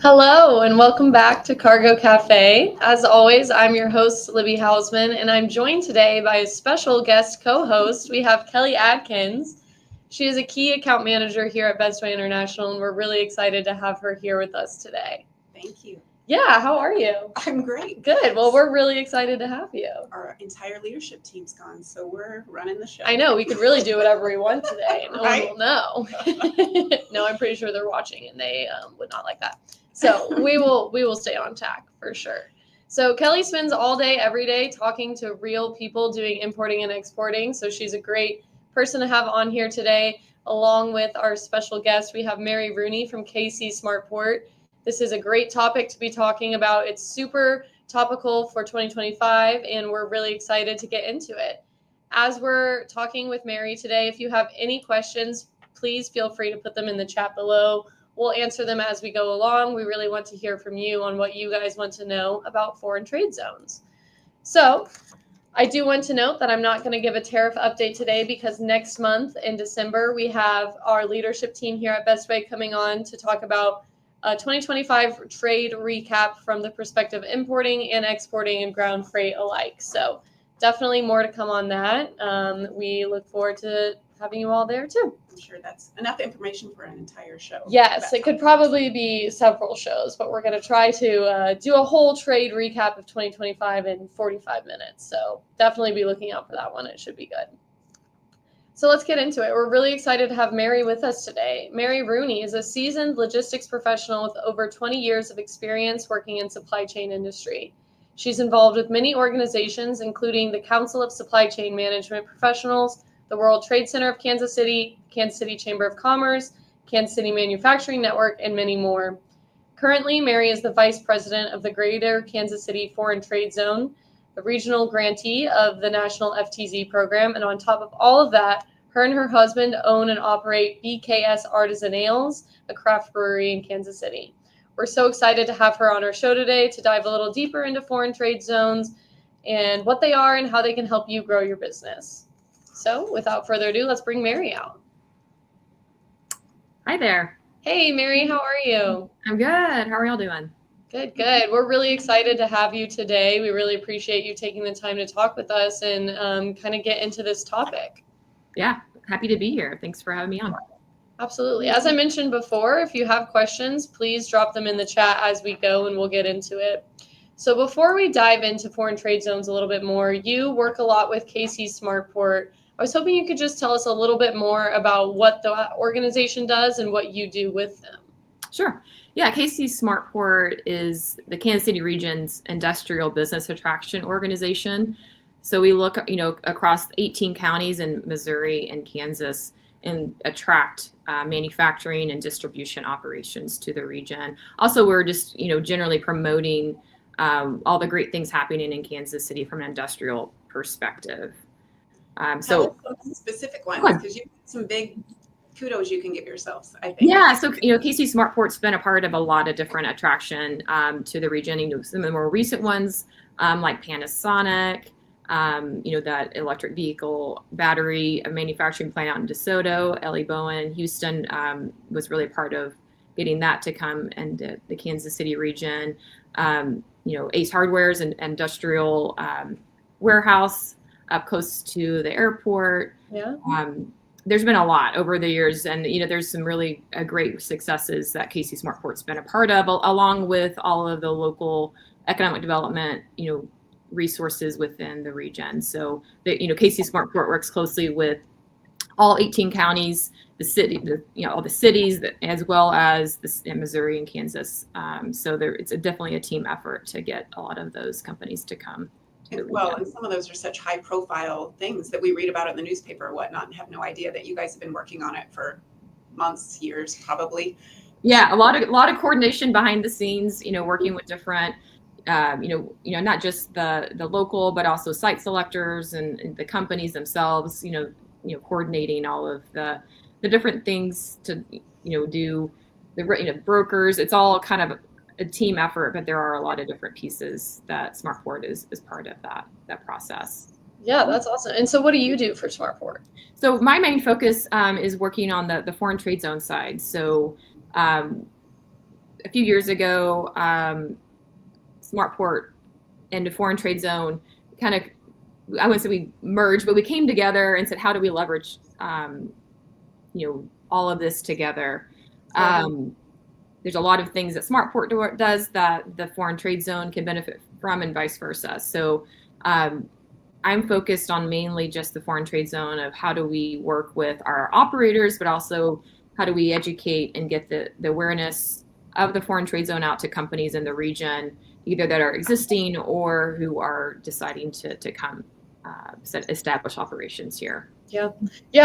Hello and welcome back to Cargo Cafe. As always, I'm your host, Libby Hausman, and I'm joined today by a special guest co-host. We have Kelly Adkins. She is a key account manager here at Bestway International, and we're really excited to have her here with us today. Thank you. Yeah, how are you? I'm great. Good. Well, we're really excited to have you. Our entire leadership team's gone, so we're running the show. I know, we could really do whatever we want today. No Right? one will know. No, I'm pretty sure they're watching and they would not like that. So we will stay on track for sure. So Kelly spends all day, every day talking to real people doing importing and exporting. So she's a great person to have on here today. Along with our special guest, we have Mary Rooney from KC Smartport. This is a great topic to be talking about. It's super topical for 2025, and we're really excited to get into it. As we're talking with Mary today, if you have any questions, please feel free to put them in the chat below. We'll answer them as we go along. We really want to hear from you on what you guys want to know about foreign trade zones. So I do want to note that I'm not going to give a tariff update today because next month in December, we have our leadership team here at Bestway coming on to talk about 2025 trade recap from the perspective of importing and exporting and ground freight alike. So definitely more to come on that. We look forward to having you all there too. I'm sure that's enough information for an entire show. Yes, it could probably be several shows, but we're going to try to do a whole trade recap of 2025 in 45 minutes. So definitely be looking out for that one. It should be good. So let's get into it. We're really excited to have Mary with us today. Mary Rooney is a seasoned logistics professional with over 20 years of experience working in supply chain industry. She's involved with many organizations, including the Council of Supply Chain Management Professionals, the World Trade Center of Kansas City Chamber of Commerce, Kansas City Manufacturing Network, and many more. Currently, Mary is the Vice President of the Greater Kansas City Foreign Trade Zone, the regional grantee of the National FTZ program, and on top of all of that, her and her husband own and operate BKS Artisan Ales, a craft brewery in Kansas City. We're so excited to have her on our show today to dive a little deeper into foreign trade zones and what they are and how they can help you grow your business. So without further ado, let's bring Mary out. Hi there. Hey, Mary, how are you? I'm good. How are y'all doing? Good, good. We're really excited to have you today. We really appreciate you taking the time to talk with us and kind of get into this topic. Yeah, happy to be here. Thanks for having me on. Absolutely. As I mentioned before, if you have questions, please drop them in the chat as we go and we'll get into it. So before we dive into foreign trade zones a little bit more, you work a lot with KC Smartport. I was hoping you could just tell us a little bit more about what the organization does and what you do with them. Sure. Yeah, KC Smartport is the Kansas City region's industrial business attraction organization. So we look, across 18 counties in Missouri and Kansas and attract manufacturing and distribution operations to the region. Also, we're just, generally promoting all the great things happening in Kansas City from an industrial perspective. So some specific ones, because you have some big kudos you can give yourselves, I think. Yeah, so KC Smartport's been a part of a lot of different attraction to the region. Some of the more recent ones, like Panasonic, that electric vehicle battery manufacturing plant out in DeSoto, Ellie Bowen, Houston was really a part of getting that to come into the Kansas City region. Ace Hardware's an industrial warehouse up close to the airport. Yeah. There's been a lot over the years, and there's some really great successes that KC Smartport's been a part of, along with all of the local economic development, resources within the region. So KC Smartport works closely with all 18 counties, the city, all the cities, as well as in Missouri and Kansas. So it's definitely a team effort to get a lot of those companies to come. Well, and some of those are such high profile things that we read about in the newspaper or whatnot and have no idea that you guys have been working on it for months, years, probably. Yeah, a lot of coordination behind the scenes, working with different, not just the local, but also site selectors and the companies themselves, coordinating all of the different things to, do the brokers. It's all kind of a team effort, but there are a lot of different pieces that Smartport is part of that process. Yeah, that's awesome. And so what do you do for SmartPort? So my main focus is working on the foreign trade zone side. So a few years ago, SmartPort and the foreign trade zone kind of, I wouldn't say we merged, but we came together and said, how do we leverage, all of this together? There's a lot of things that SmartPort does that the foreign trade zone can benefit from, and vice versa. So I'm focused on mainly just the foreign trade zone of how do we work with our operators, but also how do we educate and get the awareness of the foreign trade zone out to companies in the region, either that are existing or who are deciding to come establish operations here. Yeah,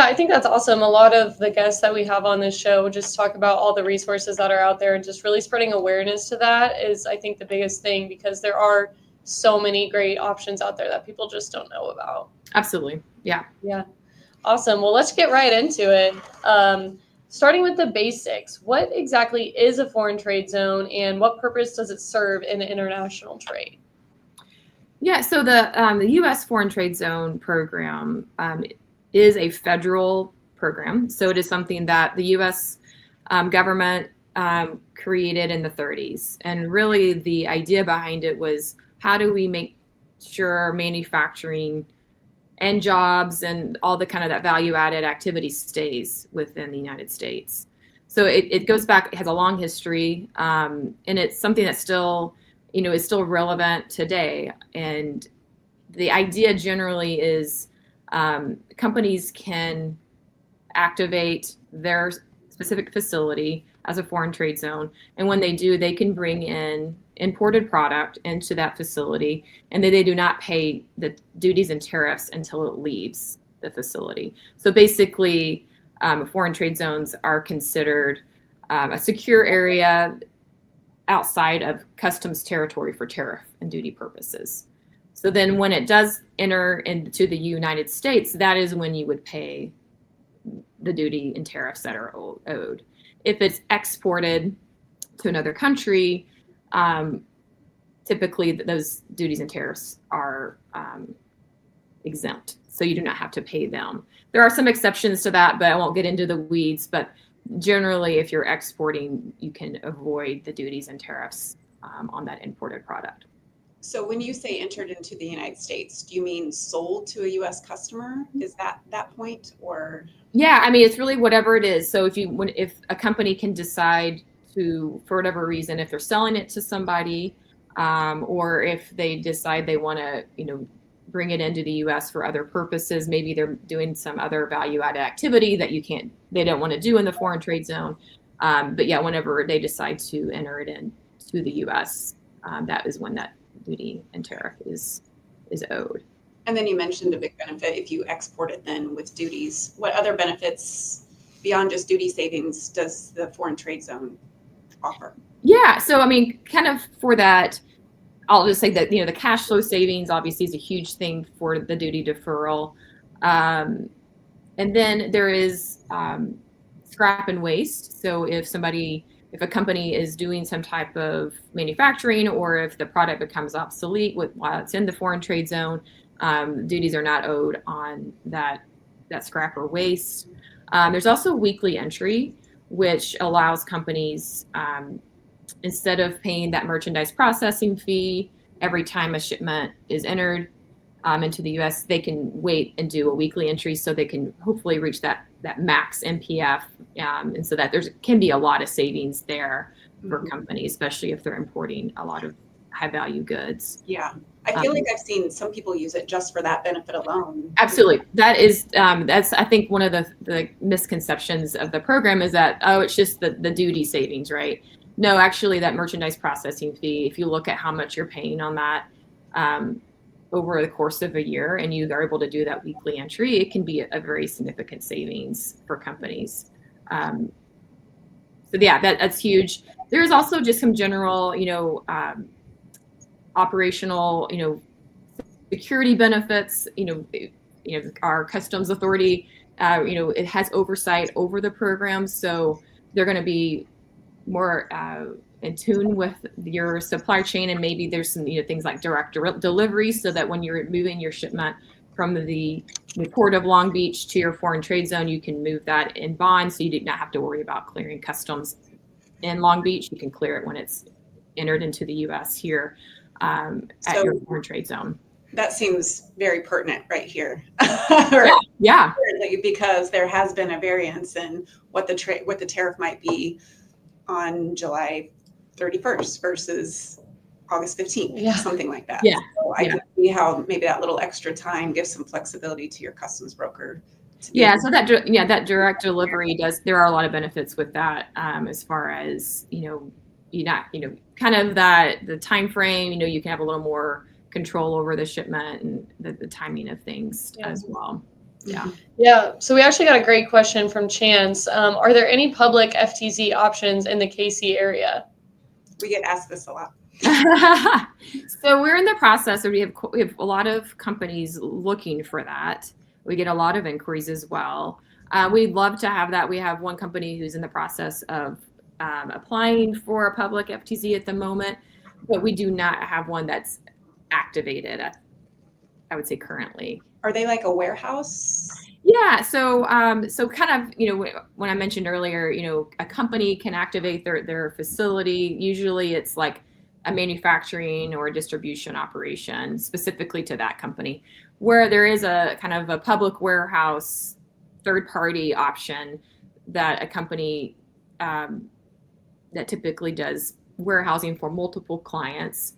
I think that's awesome. A lot of the guests that we have on this show just talk about all the resources that are out there, and just really spreading awareness to that is, I think, the biggest thing, because there are so many great options out there that people just don't know about. Absolutely. Yeah. Yeah. Awesome. Well, let's get right into it. Starting with the basics, what exactly is a foreign trade zone, and what purpose does it serve in international trade? Yeah, so the U.S. Foreign Trade Zone program is a federal program. So it is something that the U.S. Government created in the 30s. And really the idea behind it was, how do we make sure manufacturing and jobs and all the kind of that value-added activity stays within the United States? So it goes back, it has a long history, and it's something that's still, is still relevant today. And the idea generally is companies can activate their specific facility as a foreign trade zone. And when they do, they can bring in imported product into that facility, and they do not pay the duties and tariffs until it leaves the facility. So basically, foreign trade zones are considered a secure area outside of customs territory for tariff and duty purposes. So then when it does enter into the United States, that is when you would pay the duty and tariffs that are owed. If it's exported to another country, typically those duties and tariffs are exempt, so you do not have to pay them. There are some exceptions to that, but I won't get into the weeds. But generally, if you're exporting, you can avoid the duties and tariffs on that imported product. So when you say entered into the United States, do you mean sold to a U.S. customer? Is that point, or? Yeah, I mean, it's really whatever it is. So if a company can decide to, for whatever reason, if they're selling it to somebody, or if they decide they want to, bring it into the U.S. for other purposes, maybe they're doing some other value-added activity that they don't want to do in the foreign trade zone. But yeah, whenever they decide to enter it into the U.S., that is when that duty and tariff is owed. And then you mentioned a big benefit if you export it then with duties. What other benefits beyond just duty savings does the foreign trade zone offer? Yeah, so I mean, kind of for that, I'll just say that the cash flow savings obviously is a huge thing for the duty deferral, and then there is scrap and waste. So if a company is doing some type of manufacturing, or if the product becomes obsolete while it's in the foreign trade zone, duties are not owed on that scrap or waste. There's also weekly entry, which allows companies, instead of paying that merchandise processing fee every time a shipment is entered into the U.S., they can wait and do a weekly entry, so they can hopefully reach that max MPF, and so that can be a lot of savings there for companies, especially if they're importing a lot of high value goods. Yeah, I feel like I've seen some people use it just for that benefit alone. Absolutely. That is, that's, I think, one of the misconceptions of the program is that, it's just the duty savings, right? No, actually, that merchandise processing fee, if you look at how much you're paying on that over the course of a year, and you are able to do that weekly entry, it can be a very significant savings for companies. So yeah, that's huge. There's also just some general, operational, security benefits. Our customs authority, it has oversight over the program, so they're going to be more in tune with your supply chain, and maybe there's some things like direct delivery, so that when you're moving your shipment from the Port of Long Beach to your foreign trade zone, you can move that in bond, so you do not have to worry about clearing customs in Long Beach. You can clear it when it's entered into the U.S. here at your foreign trade zone. That seems very pertinent right here. Yeah. Because there has been a variance in what the tariff might be on July 31st versus August 15th, something like that. Yeah. So I can see how maybe that little extra time gives some flexibility to your customs broker. So that direct delivery there are a lot of benefits with that, as far as, kind of the time frame, you can have a little more control over the shipment and the timing of things as well. Yeah. So we actually got a great question from Chance. Are there any public FTZ options in the KC area? We get asked this a lot. So we're in the process, we have a lot of companies looking for that. We get a lot of inquiries as well. We'd love to have that. We have one company who's in the process of applying for a public FTZ at the moment, but we do not have one that's activated, I would say, currently. Are they like a warehouse? Yeah. So kind of, when I mentioned earlier, a company can activate their facility. Usually it's like a manufacturing or a distribution operation specifically to that company, where there is a kind of a public warehouse third-party option that a company that typically does warehousing for multiple clients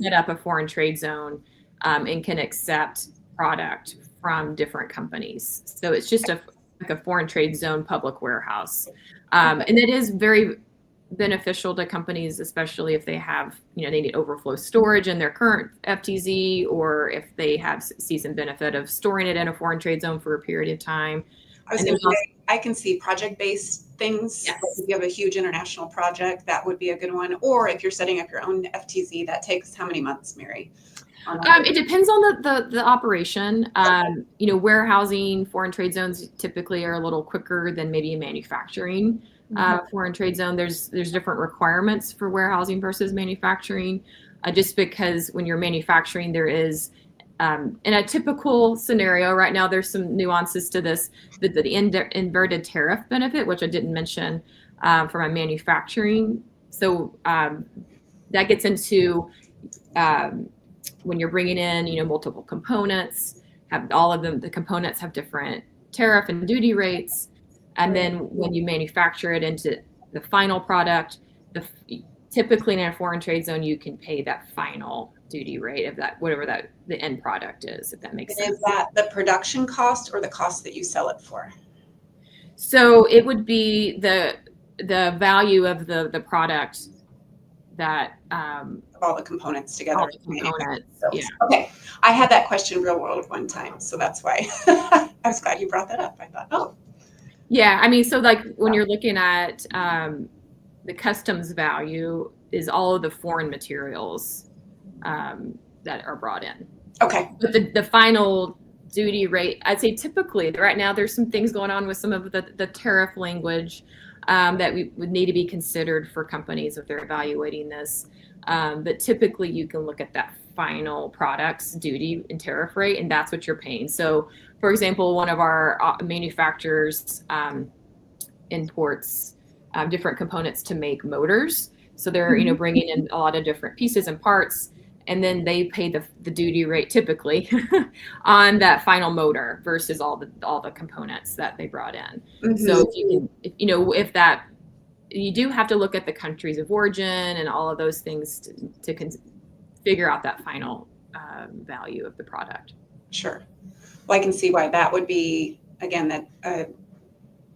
set up a foreign trade zone and can accept product from different companies. So it's just like a foreign trade zone public warehouse. And it is very beneficial to companies, especially if they have, they need overflow storage in their current FTZ, or if they have season benefit of storing it in a foreign trade zone for a period of time. I can see project-based things. Yes. Like if you have a huge international project, that would be a good one. Or if you're setting up your own FTZ, that takes how many months, Mary? It depends on the operation. Warehousing foreign trade zones typically are a little quicker than maybe a manufacturing foreign trade zone. There's different requirements for warehousing versus manufacturing, just because when you're manufacturing, there is in a typical scenario right now, there's some nuances to this, the inverted tariff benefit, which I didn't mention for my manufacturing. So that gets into when you're bringing in, multiple components, have all of them, the components have different tariff and duty rates. And then when you manufacture it into the final product, typically in a foreign trade zone, you can pay that final duty rate of that, whatever the end product is, if that makes sense. Is that the production cost or the cost that you sell it for? So it would be the value of the product that all the components together. All the components, yeah. Okay, I had that question real world one time, so that's why I was glad you brought that up. I thought, yeah, I mean, so like when you're looking at the customs value is all of the foreign materials that are brought in. Okay. But the final duty rate, I'd say typically right now there's some things going on with some of the tariff language that would need to be considered for companies if they're evaluating this. But typically you can look at that final product's duty and tariff rate, and that's what you're paying. So for example, one of our manufacturers imports different components to make motors. So they're, bringing in a lot of different pieces and parts, and then they pay the duty rate typically on that final motor versus all the components that they brought in. Mm-hmm. So if that, you do have to look at the countries of origin and all of those things to figure out that final value of the product. Sure. Well, I can see why that would be, again, that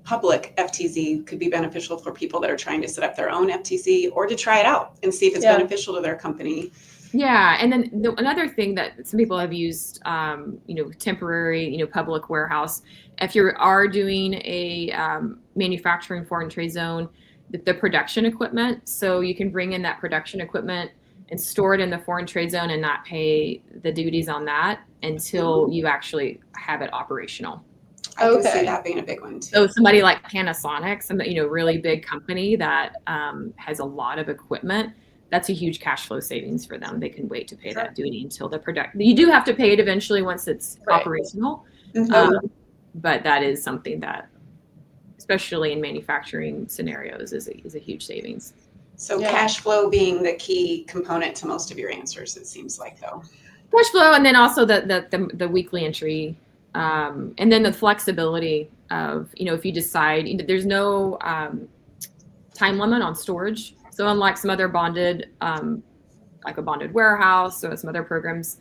public FTZ could be beneficial for people that are trying to set up their own FTZ or to try it out and see if it's beneficial to their company. Yeah, and then another thing that some people have used, temporary, public warehouse. If you are doing a manufacturing foreign trade zone, the production equipment, so you can bring in that production equipment and store it in the foreign trade zone and not pay the duties on that until you actually have it operational. I can see that being a big one too. So somebody like Panasonic, some really big company that has a lot of equipment, that's a huge cash flow savings for them. They can wait to pay that duty until the product. You do have to pay it eventually once it's operational, but that is something that, especially in manufacturing scenarios, is a huge savings. So cash flow being the key component to most of your answers, it seems like, though. Cash flow, and then also the weekly entry, and then the flexibility of, if you decide, there's no time limit on storage. So unlike some other bonded, like a bonded warehouse or some other programs,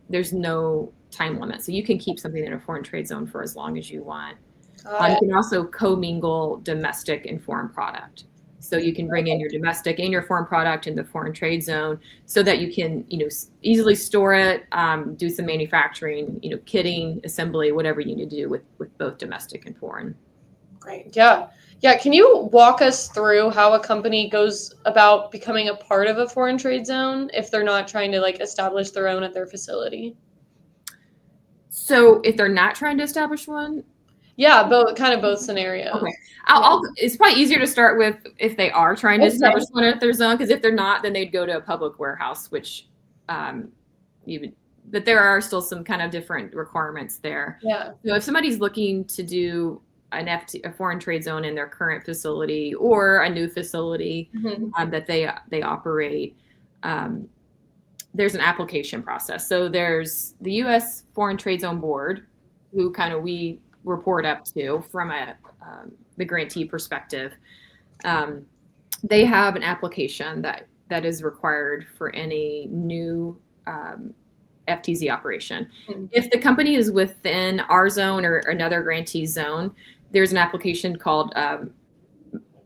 there's no time limit. So you can keep something in a foreign trade zone for as long as you want. You can also commingle domestic and foreign product. So you can bring in your domestic and your foreign product in the foreign trade zone so that you can, easily store it, do some manufacturing, kitting, assembly, whatever you need to do with both domestic and foreign. Great. Yeah. Can you walk us through how a company goes about becoming a part of a foreign trade zone if they're not trying to establish their own at their facility? So if they're not trying to establish one? Yeah, both scenarios. Okay. It's probably easier to start with if they are trying to establish one at their zone, because if they're not, then they'd go to a public warehouse, which but there are still some kind of different requirements there. Yeah. So if somebody's looking to do a foreign trade zone in their current facility or a new facility that they operate, there's an application process. So there's the U.S. Foreign Trade Zone Board, who we report up to from the grantee perspective. They have an application that is required for any new FTZ operation. If the company is within our zone or another grantee zone, there's an application called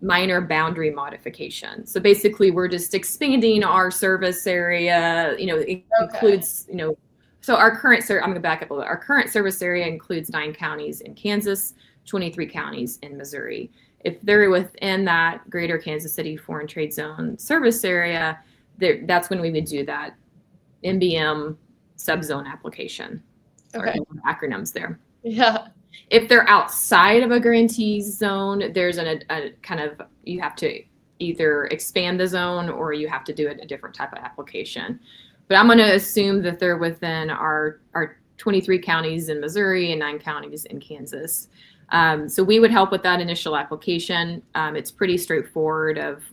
minor boundary modification. So basically, we're just expanding our service area. It includes, so our current, I'm going to back up a little. Our current service area includes 9 counties in Kansas, 23 counties in Missouri. If they're within that greater Kansas City Foreign Trade Zone service area, that's when we would do that MBM subzone application. Okay. Acronyms there. Yeah. If they're outside of a grantee zone, there's a kind of, you have to either expand the zone or you have to do a different type of application. But I'm going to assume that they're within our 23 counties in Missouri and 9 counties in Kansas. So we would help with that initial application. It's pretty straightforward of,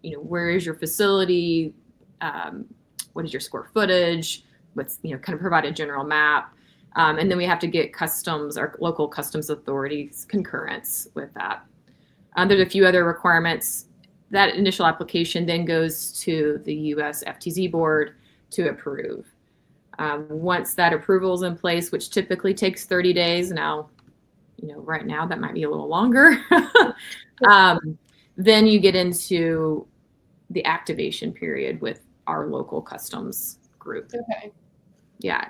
where is your facility? What is your square footage? What's, kind of provide a general map. And then we have to get customs, our local customs authorities concurrence with that. There's a few other requirements. That initial application then goes to the U.S. FTZ board to approve. Once that approval is in place, which typically takes 30 days now, right now that might be a little longer. Then you get into the activation period with our local customs group. Okay. Yeah.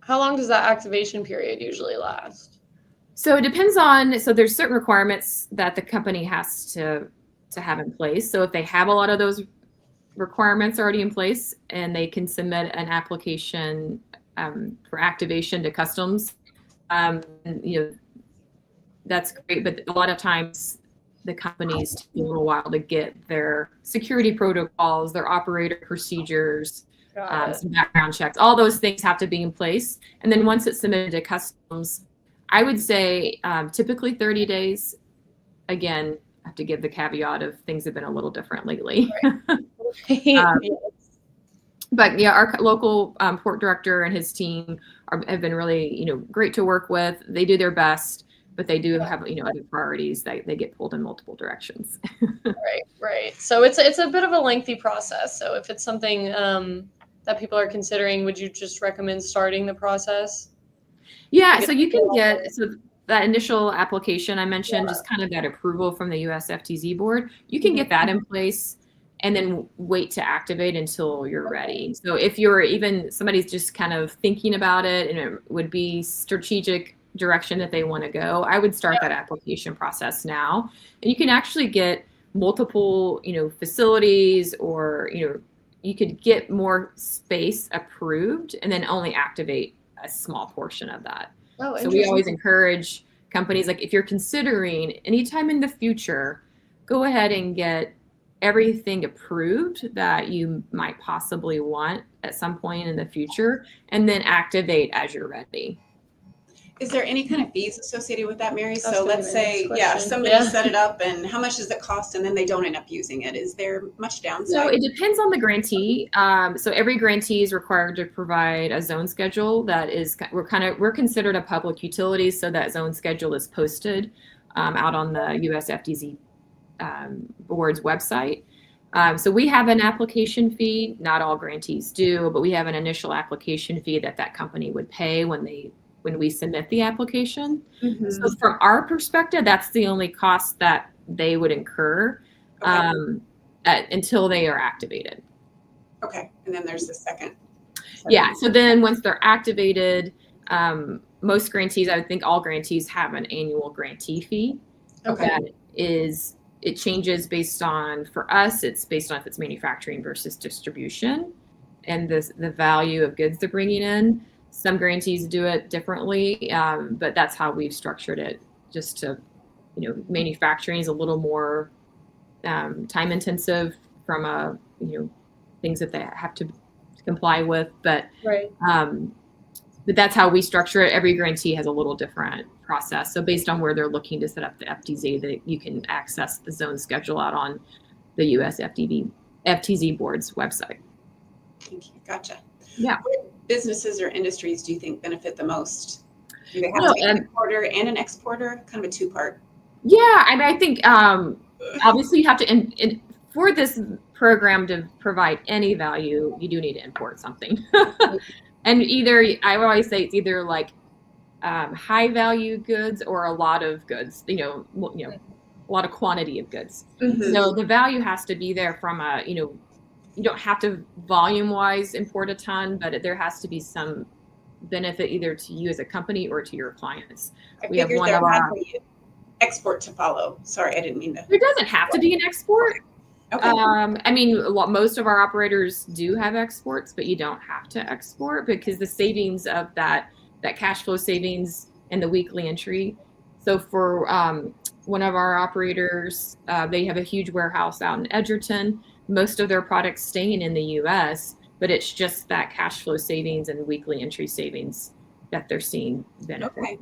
How long does that activation period usually last? So it depends on, so there's certain requirements that the company has to have in place. So if they have a lot of those requirements already in place and they can submit an application for activation to customs, that's great. But a lot of times the companies take a little while to get their security protocols, their operator procedures, some background checks. All those things have to be in place. And then once it's submitted to customs, I would say typically 30 days. Again, I have to give the caveat of things have been a little different lately. Yes. But yeah, our local port director and his team have been really, great to work with. They do their best, but they do have, other priorities that they get pulled in multiple directions. Right. So it's a bit of a lengthy process. So if it's something that people are considering, would you just recommend starting the process? Yeah, so you can get, that initial application I mentioned, just kind of that approval from the US FTZ board, you can get that in place and then wait to activate until you're ready. So if you're somebody's just kind of thinking about it and it would be strategic direction that they want to go, I would start that application process now. And you can actually get multiple, facilities, or, you could get more space approved and then only activate a small portion of that. So we always encourage companies, like if you're considering anytime in the future, go ahead and get everything approved that you might possibly want at some point in the future, and then activate as you're ready. Is there any kind of fees associated with that, Mary? That's So gonna be let's my say, next yeah, question. somebody Yeah. set it up and how much does it cost and then they don't end up using it? Is there much So downside? it depends on the grantee. So every grantee is required to provide a zone schedule that is, we're considered a public utility, so that zone schedule is posted out on the US FTZ board's website. So we have an application fee. Not all grantees do, but we have an initial application fee that company would pay when we submit the application. Mhm. So from our perspective, that's the only cost that they would incur Okay. until they are activated. Okay. And then there's the second. Yeah. So then once they're activated, most grantees, I would think all grantees have an annual grantee fee. Okay. That is, it changes based on, for us, it's based on if it's manufacturing versus distribution and the value of goods they're bringing in. Some grantees do it differently, but that's how we've structured it. Just to, manufacturing is a little more time intensive from things that they have to comply with, but Right. but that's how we structure it. Every grantee has a little different process. So based on where they're looking to set up the FTZ, that you can access the zone schedule out on the US FTZ board's website. Thank you. Gotcha. Yeah. What businesses or industries do you think benefit the most? Do they have No, to be an importer and an exporter? Kind of a two-part. Yeah, I mean, I think obviously you have to, for this program to provide any value, you do need to import something. And I would always say it's either like high value goods or a lot of goods, a lot of quantity of goods. Mhm. So the value has to be there from you don't have to volume wise import a ton, but there has to be some benefit either to you as a company or to your clients. I We have figured one there of had our, to be export to follow. Sorry, I didn't mean to. there doesn't have to be an export. Okay. I mean, most of our operators do have exports, but you don't have to export because the savings of that cash flow savings and the weekly entry. So for one of our operators, they have a huge warehouse out in Edgerton. Most of their products staying in the U.S., but it's just that cash flow savings and weekly entry savings that they're seeing benefit. Okay.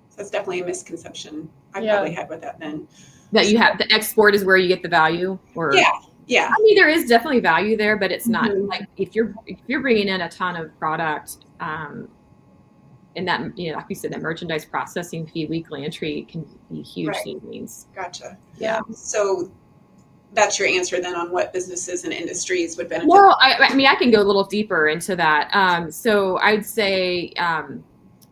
So that's definitely a misconception I Yeah. probably had with that then. That you have the export is where you get the value, or Yeah. I mean, there is definitely value there, but it's not Mhm. like if you're bringing in a ton of product, and that like you said, that merchandise processing fee weekly entry can be huge Right. savings. Gotcha. Yeah. So that's your answer then on what businesses and industries would benefit. Well, I mean, I can go a little deeper into that. So I'd say,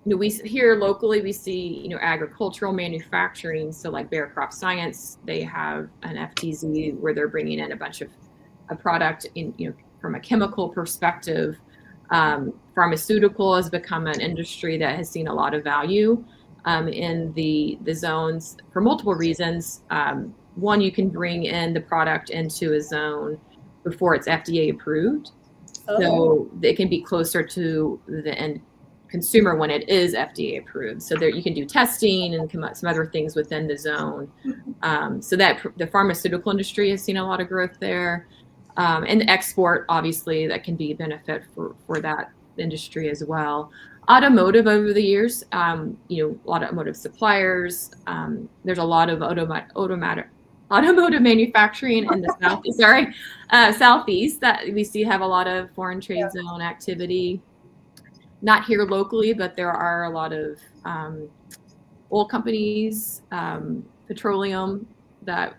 we here locally we see agricultural manufacturing. So like Bear Crop Science, they have an FTZ where they're bringing in a bunch of a product in from a chemical perspective. Pharmaceutical has become an industry that has seen a lot of value in the zones for multiple reasons. One, you can bring in the product into a zone before it's FDA approved. Oh. So it can be closer to the end consumer when it is FDA approved. So there you can do testing and some other things within the zone. So that the pharmaceutical industry has seen a lot of growth there. And export, obviously, that can be a benefit for that industry as well. Automotive over the years, a lot of automotive suppliers. There's a lot of automotive manufacturing in the southeast that we see have a lot of foreign trade zone activity. Not here locally, but there are a lot of oil companies, petroleum that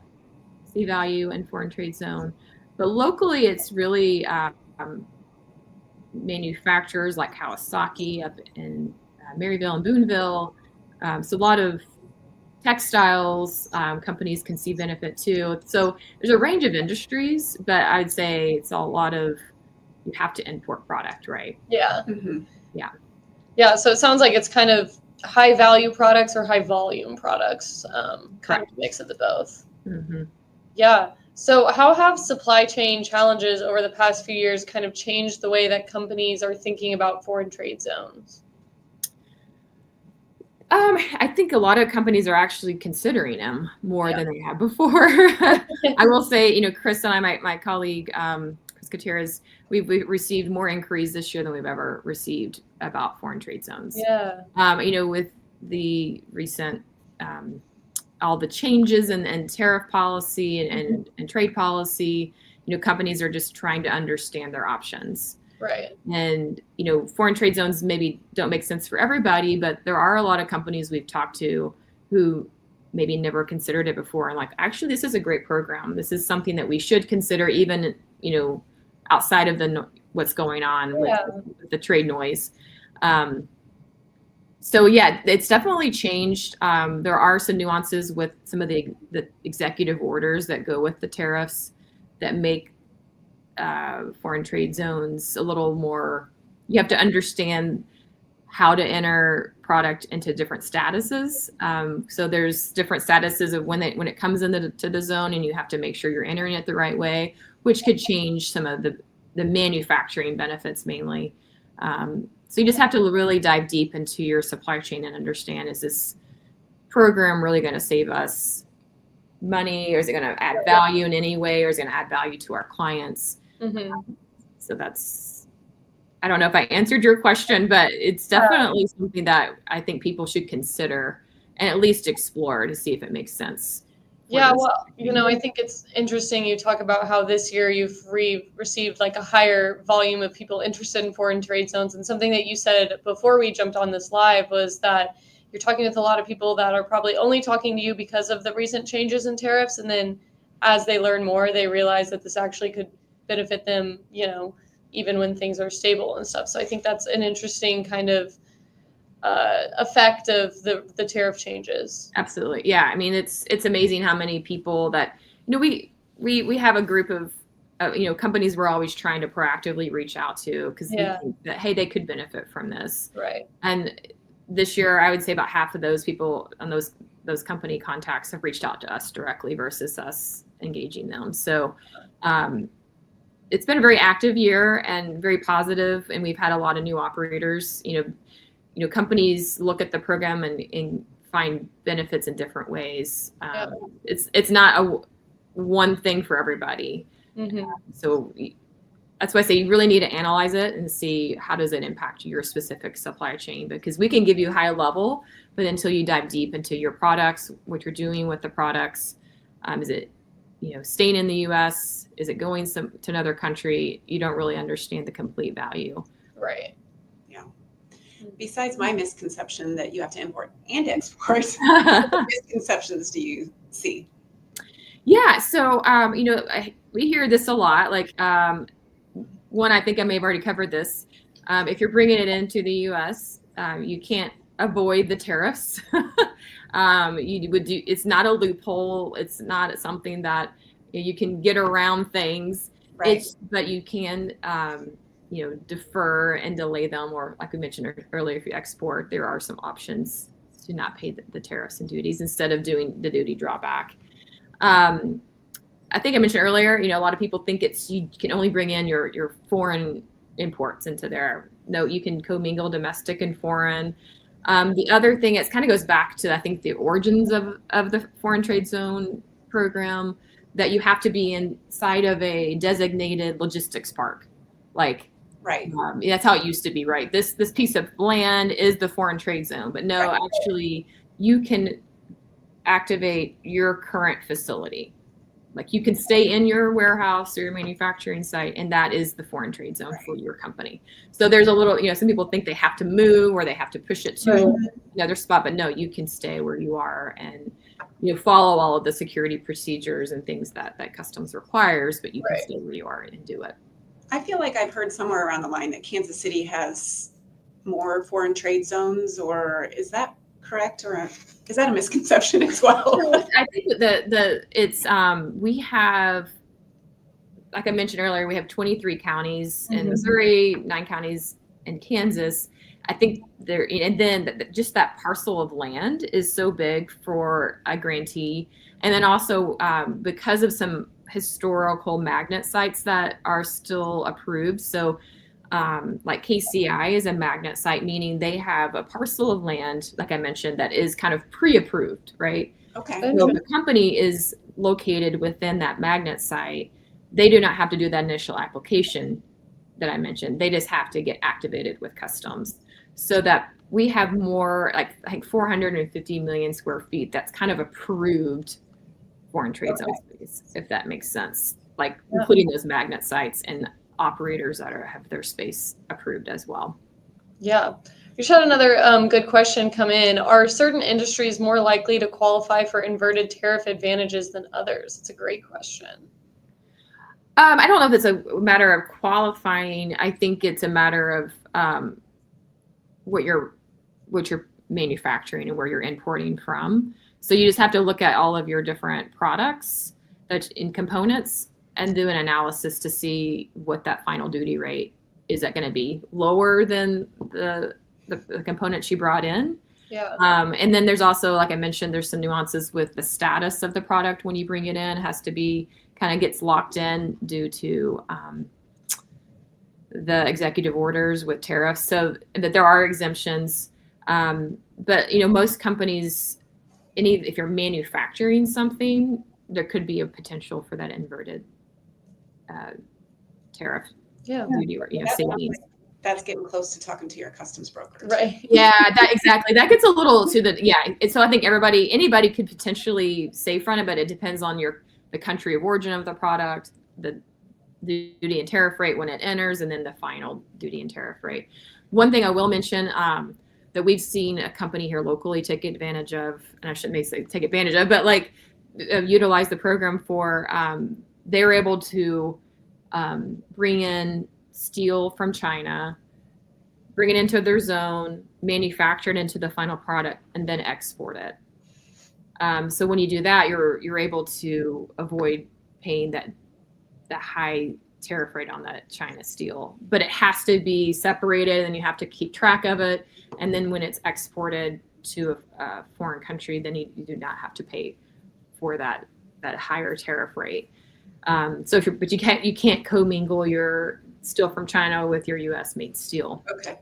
see value in foreign trade zone. But locally, it's really manufacturers like Kawasaki up in Maryville and Boonville. So a lot of textiles companies can see benefit too. So there's a range of industries, but I'd say it's a lot of you have to import product, right? Yeah. Mhm. Yeah. So it sounds like it's kind of high value products or high volume products, kind of a mix of the both. Mm-hmm. Yeah. So how have supply chain challenges over the past few years kind of changed the way that companies are thinking about foreign trade zones? I think a lot of companies are actually considering them more than they have before. I will say, Chris and I, my colleague, Chris Gutierrez, we've received more inquiries this year than we've ever received about foreign trade zones. Yeah. With the recent, all the changes and tariff policy and trade policy, companies are just trying to understand their options. Right. And, foreign trade zones maybe don't make sense for everybody, but there are a lot of companies we've talked to who maybe never considered it before. And like, actually, this is a great program. This is something that we should consider even, outside of what's going on with the trade noise. So yeah, it's definitely changed. There are some nuances with some of the executive orders that go with the tariffs that make foreign trade zones a little more, you have to understand how to enter product into different statuses. So there's different statuses of when it comes into the zone, and you have to make sure you're entering it the right way, which could change some of the manufacturing benefits mainly. So you just have to really dive deep into your supply chain and understand, is this program really going to save us money, or is it going to add value in any way, or is it going to add value to our clients? Mm-hmm. So I don't know if I answered your question, but it's definitely something that I think people should consider and at least explore to see if it makes sense. Yeah, well, I think it's interesting you talk about how this year you've received like a higher volume of people interested in foreign trade zones. And something that you said before we jumped on this live was that you're talking with a lot of people that are probably only talking to you because of the recent changes in tariffs. And then as they learn more, they realize that this actually could benefit them, even when things are stable and stuff. So I think that's an interesting kind of effect of the tariff changes. Absolutely. Yeah. I mean, it's amazing how many people that, we have a group of, companies we're always trying to proactively reach out to because we think that, hey, they could benefit from this. Right. And this year, I would say about half of those people on those company contacts have reached out to us directly versus us engaging them. So, it's been a very active year and very positive, and we've had a lot of new operators. Companies look at the program and find benefits in different ways. It's not one thing for everybody. Mm-hmm. So that's why I say you really need to analyze it and see how does it impact your specific supply chain, because we can give you high level, but until you dive deep into your products, what you're doing with the products, is it staying in the U.S., is it going to another country? You don't really understand the complete value. Right. Yeah. Besides my misconception that you have to import and export, what misconceptions do you see? Yeah. So, we hear this a lot. Like, one, I think I may have already covered this. If you're bringing it into the U.S., you can't avoid the tariffs. It's not a loophole. It's not something that you can get around things. Right. But you can, defer and delay them, or like we mentioned earlier, if you export, there are some options to not pay the tariffs and duties instead of doing the duty drawback. I think I mentioned earlier, a lot of people think you can only bring in your foreign imports into there. No, you can commingle domestic and foreign. The other thing, it kind of goes back to, I think, the origins of the foreign trade zone program, that you have to be inside of a designated logistics park. Like, right. That's how it used to be, right? This piece of land is the foreign trade zone, but no, actually you can activate your current facility. Like, you can stay in your warehouse or your manufacturing site, and that is the foreign trade zone for your company. So there's a little, some people think they have to move or they have to push it to another spot, but no, you can stay where you are and follow all of the security procedures and things that customs requires, but you can stay where you are and do it. I feel like I've heard somewhere around the line that Kansas City has more foreign trade zones, or is that correct, or is that a misconception as well? I think we have, like I mentioned earlier, we have 23 counties in Missouri, 9 counties in Kansas. I think and then just that parcel of land is so big for a grantee. And then also because of some historical magnet sites that are still approved. So like KCI is a magnet site, meaning they have a parcel of land, like I mentioned, that is kind of pre-approved, right? Okay. So the company is located within that magnet site. They do not have to do that initial application that I mentioned. They just have to get activated with customs, so that we have more, like I think 450 million square feet. That's kind of approved foreign trade zone space, if that makes sense. Like including those magnet sites and operators that have their space approved as well. Yeah. We just had another good question come in. Are certain industries more likely to qualify for inverted tariff advantages than others? It's a great question. I don't know if it's a matter of qualifying. I think it's a matter of what you're manufacturing and where you're importing from. So you just have to look at all of your different products in components and do an analysis to see what that final duty rate is. That going to be lower than the components you brought in? Yeah. And then there's also, like I mentioned, there's some nuances with the status of the product when you bring it in. It has to be kind of gets locked in due to the executive orders with tariffs. So that there are exemptions. But most companies, if you're manufacturing something, there could be a potential for that inverted tariff duty or savings. That's getting close to talking to your customs broker. Right. Yeah, exactly. That gets a little to the So I think anybody could potentially save from it, but it depends on the country of origin of the product, the duty and tariff rate when it enters, and then the final duty and tariff rate. One thing I will mention that we've seen a company here locally take advantage of, and I shouldn't say take advantage of, but like utilize the program for, they were able to bring in steel from China, bring it into their zone, manufacture it into the final product, and then export it. So when you do that, you're able to avoid paying that high tariff rate on that China steel. But it has to be separated, and you have to keep track of it. And then when it's exported to a foreign country, then you do not have to pay for that higher tariff rate. But you can't commingle your steel from China with your U.S. made steel. Okay.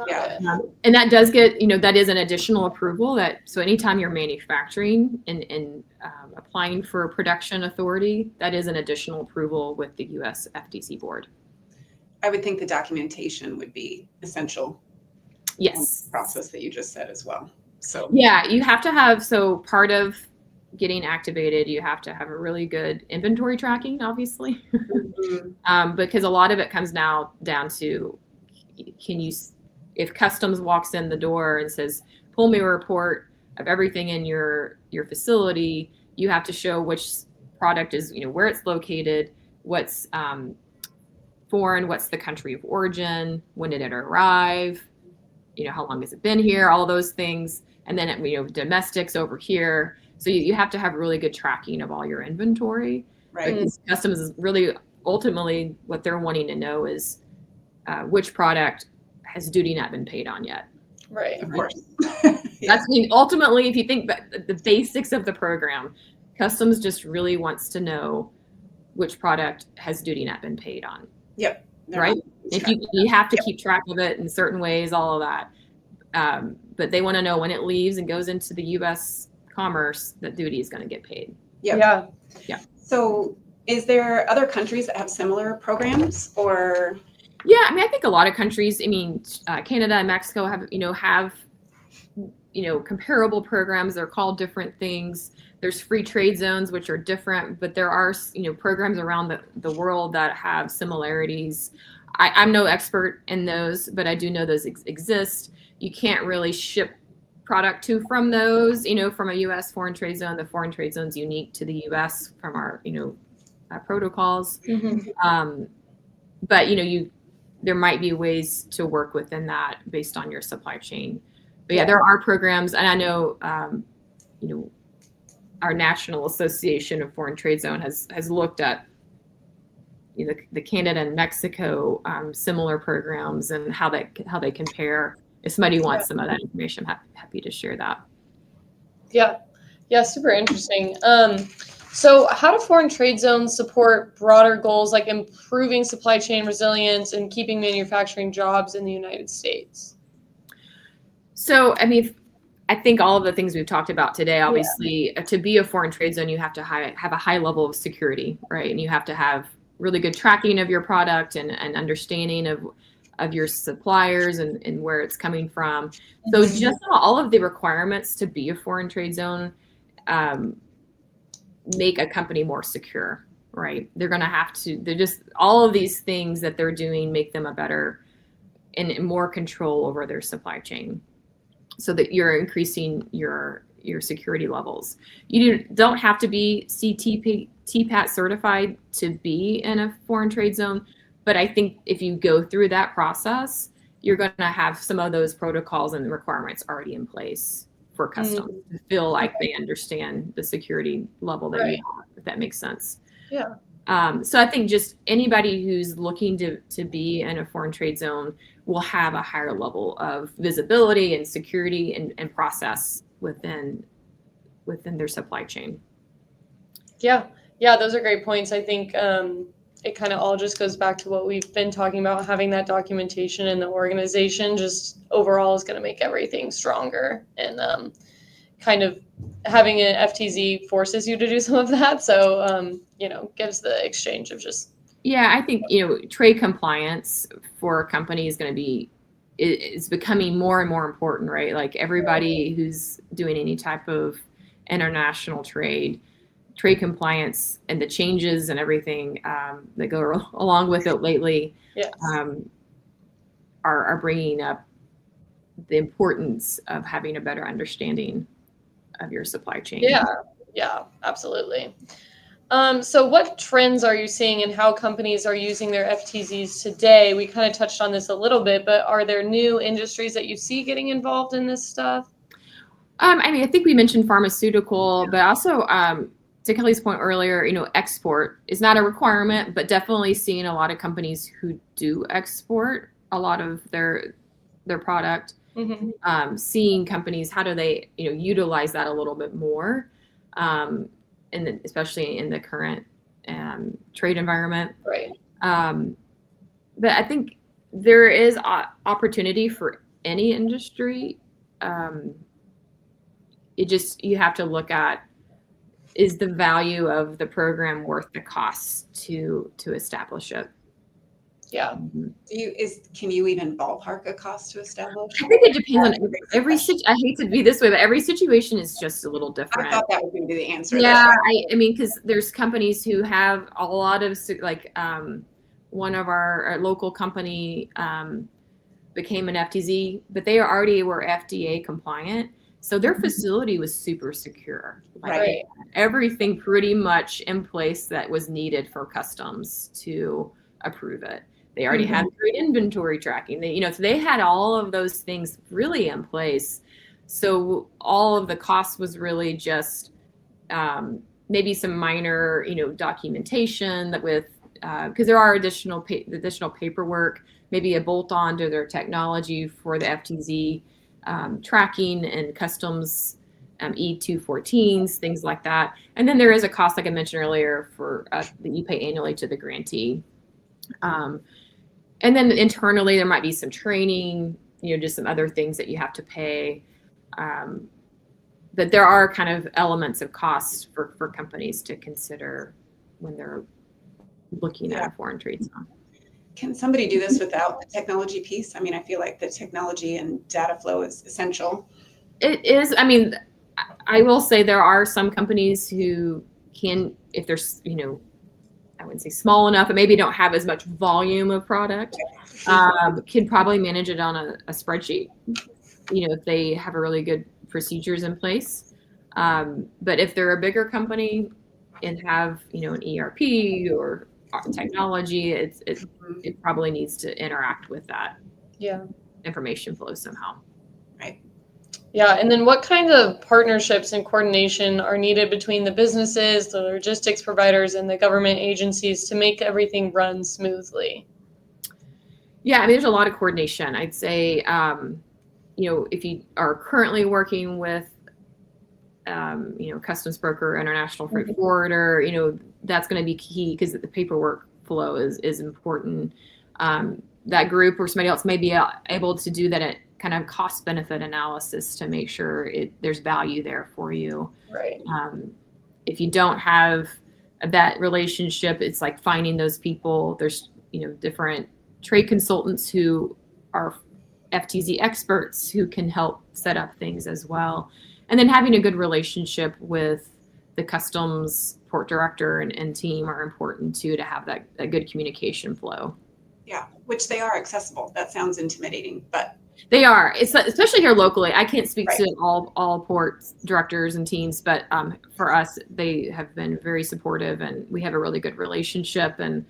Yeah. And that does get, that is an additional approval so anytime you're manufacturing and applying for a production authority, that is an additional approval with the U.S. FTC board. I would think the documentation would be essential. Yes. Process that you just said as well. So yeah, you have to have, part of getting activated, you have to have a really good inventory tracking, obviously, because a lot of it comes now down to, if customs walks in the door and says, pull me a report of everything in your facility, you have to show which product is, where it's located, what's foreign, what's the country of origin, when did it arrive, how long has it been here, all those things. And then, domestics over here. So you have to have really good tracking of all your inventory. Right. Because customs is really ultimately what they're wanting to know is which product has duty not been paid on yet. Right. Of course. That's ultimately, if you think about the basics of the program, customs just really wants to know which product has duty not been paid on. Yep. Right. If you have to keep track of it in certain ways, all of that. But they want to know when it leaves and goes into the U.S. commerce, that duty is going to get paid. Yep. Yeah. So is there other countries that have similar programs or? Yeah, I think a lot of countries, Canada and Mexico have comparable programs. They're called different things. There's free trade zones, which are different, but there are, programs around the world that have similarities. I'm no expert in those, but I do know those exist. You can't really ship product from those, from a U.S. foreign trade zone. The foreign trade zone is unique to the U.S. from our, protocols. Mm-hmm. But, there might be ways to work within that based on your supply chain. But yeah, there are programs, and I know, our National Association of Foreign Trade Zone has looked at, the Canada and Mexico similar programs and how they compare. If somebody wants some of that information, I'm happy to share that. Yeah, super interesting. So, how do foreign trade zones support broader goals like improving supply chain resilience and keeping manufacturing jobs in the United States? So, I mean, I think all of the things we've talked about today, obviously, to be a foreign trade zone, you have to have a high level of security, right? And you have to have really good tracking of your product and understanding of your suppliers and where it's coming from. So just all of the requirements to be a foreign trade zone make a company more secure, right? They're just all of these things that they're doing make them a better and more control over their supply chain, so that you're increasing your security levels. You don't have to be TPAT certified to be in a foreign trade zone, but I think if you go through that process, you're going to have some of those protocols and requirements already in place for customs to feel like they understand the security level that you have, if that makes sense. Yeah. So I think just anybody who's looking to be in a foreign trade zone will have a higher level of visibility and security and process within their supply chain. Yeah, those are great points. I think it kind of all just goes back to what we've been talking about. Having that documentation in the organization just overall is going to make everything stronger, and kind of having an FTZ forces you to do some of that. So, gives the exchange of just. Yeah, I think, trade compliance for a company is becoming more and more important, right? Like everybody who's doing any type of international trade compliance and the changes and everything that go along with it lately are bringing up the importance of having a better understanding of your supply chain. Yeah, absolutely. So what trends are you seeing in how companies are using their FTZs today? We kind of touched on this a little bit, but are there new industries that you see getting involved in this stuff? I think we mentioned pharmaceutical, but also to Kelly's point earlier, export is not a requirement, but definitely seeing a lot of companies who do export a lot of their product. Mm-hmm. Seeing companies, how do they utilize that a little bit more, especially in the current trade environment. Right. But I think there is opportunity for any industry. You have to look at, is the value of the program worth the cost to establish it? Yeah. Can you even ballpark a cost to establish? I think it depends on every situation. I hate to be this way, but every situation is just a little different. I thought that was going to be the answer. Yeah, I mean, because there's companies who have a lot of, like, one of our local company became an FTZ, but they already were FDA compliant. So their facility was super secure. Right. Everything pretty much in place that was needed for customs to approve it. They already had great inventory tracking. So they had all of those things really in place. So all of the cost was really just maybe some minor, documentation that because there are additional paperwork, maybe a bolt on to their technology for the FTZ tracking and customs E-214s, things like that. And then there is a cost, like I mentioned earlier, for that you pay annually to the grantee. And then internally, there might be some training, just some other things that you have to pay. But there are kind of elements of cost for companies to consider when they're looking at a foreign trade zone. Can somebody do this without the technology piece? I mean, I feel like the technology and data flow is essential. It is. I mean, I will say there are some companies who can, if they're, I wouldn't say small enough, but maybe don't have as much volume of product, can probably manage it on a spreadsheet, if they have a really good procedures in place. But if they're a bigger company and have, an ERP or technology, it probably needs to interact with that information flow somehow. Right. Yeah, and then what kind of partnerships and coordination are needed between the businesses, the logistics providers, and the government agencies to make everything run smoothly? Yeah, I mean, there's a lot of coordination. I'd say, if you are currently working with customs broker, international freight forwarder, that's going to be key because the paperwork flow is important. That group or somebody else may be able to do that at kind of cost benefit analysis to make sure there's value there for you. Right. If you don't have that relationship, it's like finding those people. There's, different trade consultants who are FTZ experts who can help set up things as well. And then having a good relationship with the customs port director and team are important too, to have that good communication flow. Yeah, which they are accessible. That sounds intimidating, but they are. It's especially here locally. I can't speak Right. to all port directors and teams, but for us, they have been very supportive, and we have a really good relationship, and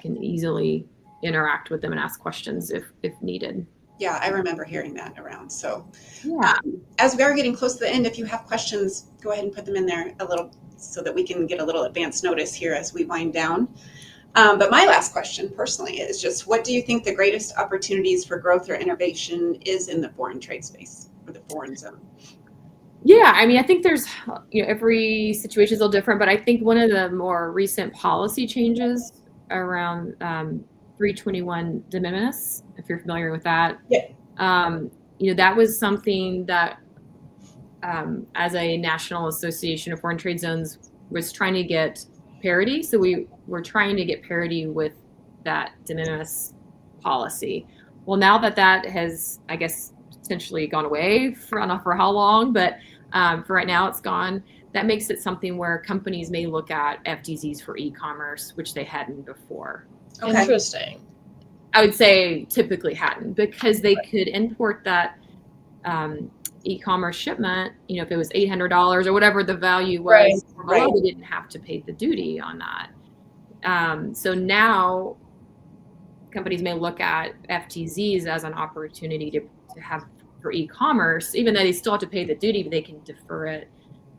can easily interact with them and ask questions if needed. yeah, I remember hearing that around. So Yeah. as we are getting close to the end, if you have questions, go ahead and put them in there a little so that we can get a little advance notice here as we wind down. But my last question personally is just, what do you think the greatest opportunities for growth or innovation is in the foreign trade space or the foreign zone? Yeah, I think there's, every situation is a little different, but I think one of the more recent policy changes around 321 de minimis, if you're familiar with that. Yeah. That was something that as a National Association of Foreign Trade Zones was trying to get parity. So we were trying to get parity with that de minimis policy. Well, now that has, I guess, potentially gone away for, I don't know for how long, but for right now it's gone. That makes it something where companies may look at FTZs for e-commerce, which they hadn't before. Okay. Interesting. I would say typically hadn't, because they could import that e-commerce shipment, if it was $800 or whatever the value was, Right. or below, Right. they didn't have to pay the duty on that. So now companies may look at FTZs as an opportunity to have for e-commerce, even though they still have to pay the duty, but they can defer it,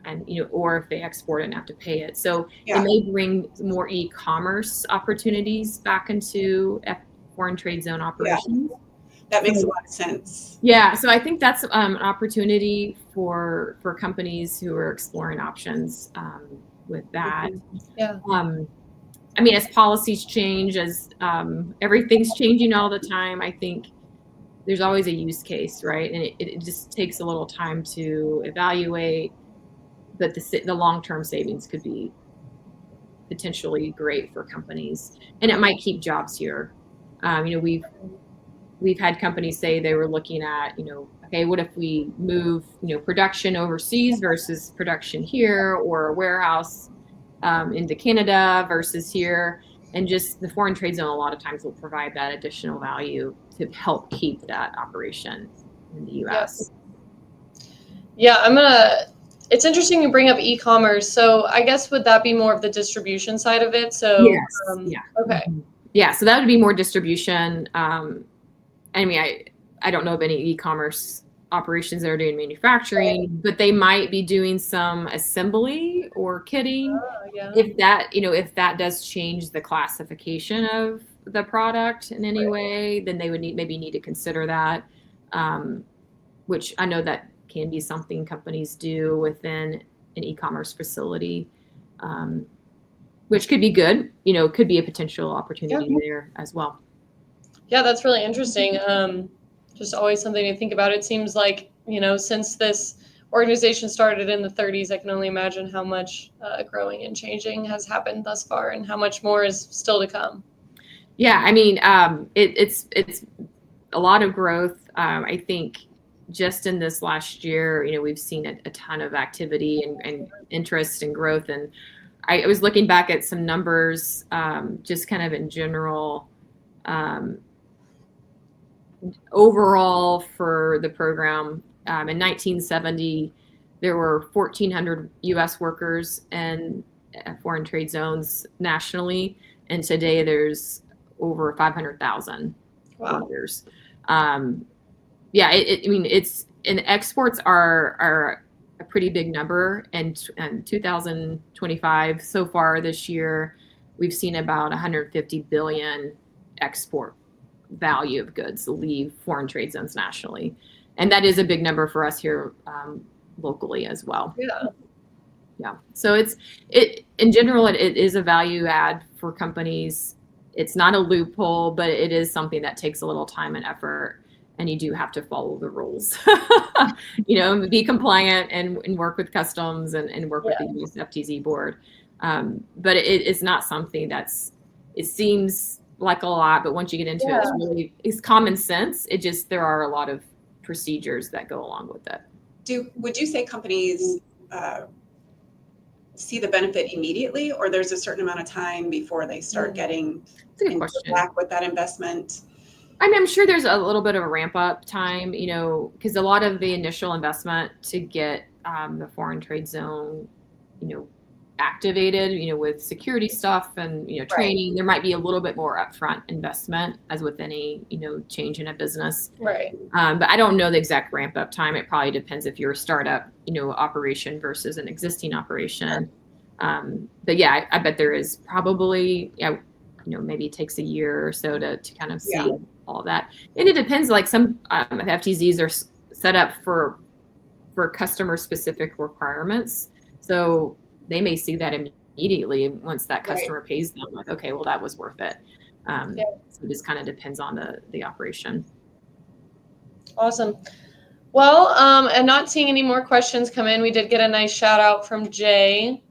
and or if they export it and have to pay it. So Yeah. it may bring more e-commerce opportunities back into foreign trade zone operations. That makes a lot of sense. Yeah, so I think that's an opportunity for companies who are exploring options with that. Yeah. As policies change, as everything's changing all the time, I think there's always a use case, right? And it just takes a little time to evaluate, but the long-term savings could be potentially great for companies, and it might keep jobs here. We've had companies say they were looking at, okay, what if we move, production overseas versus production here, or a warehouse into Canada versus here, and just the foreign trade zone a lot of times will provide that additional value to help keep that operation in the U.S. Yeah, it's interesting you bring up e-commerce. So I guess would that be more of the distribution side of it? So Yes. Yeah. Okay. Yeah. So that would be more distribution. I don't know of any e-commerce operations that are doing manufacturing, but they might be doing some assembly or kitting. Yeah. If that does change the classification of the product in any way, then they would need to consider that, which I know that can be something companies do within an e-commerce facility, which could be good, could be a potential opportunity there as well. Yeah, that's really interesting. Just always something to think about. It seems like, since this organization started in the 30s, I can only imagine how much growing and changing has happened thus far, and how much more is still to come. Yeah, it's a lot of growth. I think just in this last year, we've seen a ton of activity and interest and growth. And I was looking back at some numbers, just kind of in general, overall for the program. In 1970, there were 1,400 U.S. workers in foreign trade zones nationally, and today there's over 500,000 workers. Exports are a pretty big number. And 2025 so far this year, we've seen about 150 billion export value of goods leave foreign trade zones nationally, and that is a big number for us here locally as well. Yeah. Yeah. So it in general, it is a value add for companies. It's not a loophole, but it is something that takes a little time and effort, and you do have to follow the rules. Be compliant and work with customs and work with the US FTZ board. But it's not something it seems like a lot, but once you get into it, it's common sense. There are a lot of procedures that go along with it. Would you say companies see the benefit immediately, or there's a certain amount of time before they start getting back with that investment? I mean, I'm sure there's a little bit of a ramp up time, because a lot of the initial investment to get the foreign trade zone, activated, with security stuff and, training, there might be a little bit more upfront investment as with any, change in a business. Right. But I don't know the exact ramp up time. It probably depends if you're a startup, operation versus an existing operation. But yeah, I bet there is probably, maybe it takes a year or so to kind of see all that. And it depends, like some FTZs are set up for customer specific requirements. So they may see that immediately once that customer pays them, like, okay, well, that was worth it. So it just kind of depends on the operation. Awesome. Well, I'm not seeing any more questions come in. We did get a nice shout out from Jay.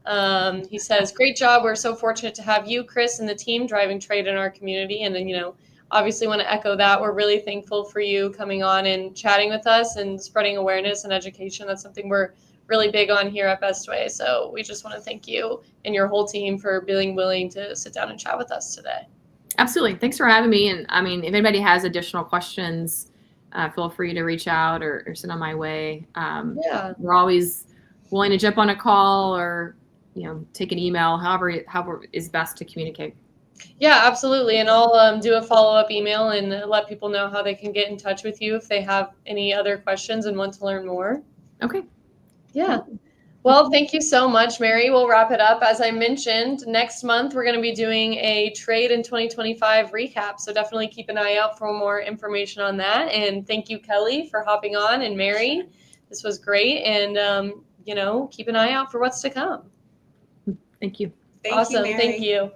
He says, great job. We're so fortunate to have you, Chris, and the team driving trade in our community. And then, obviously want to echo that. We're really thankful for you coming on and chatting with us and spreading awareness and education. That's something we're really big on here at Bestway. So we just want to thank you and your whole team for being willing to sit down and chat with us today. Absolutely. Thanks for having me. And I mean, if anybody has additional questions, feel free to reach out or send them my way. We're always willing to jump on a call or, take an email, however is best to communicate. Yeah, absolutely. And I'll do a follow-up email and let people know how they can get in touch with you if they have any other questions and want to learn more. Okay. Yeah. Well, thank you so much, Mary. We'll wrap it up. As I mentioned, next month, we're going to be doing a Trade in 2025 recap. So definitely keep an eye out for more information on that. And thank you, Kelly, for hopping on, and Mary. This was great. And, keep an eye out for what's to come. Thank you. Awesome. Thank you.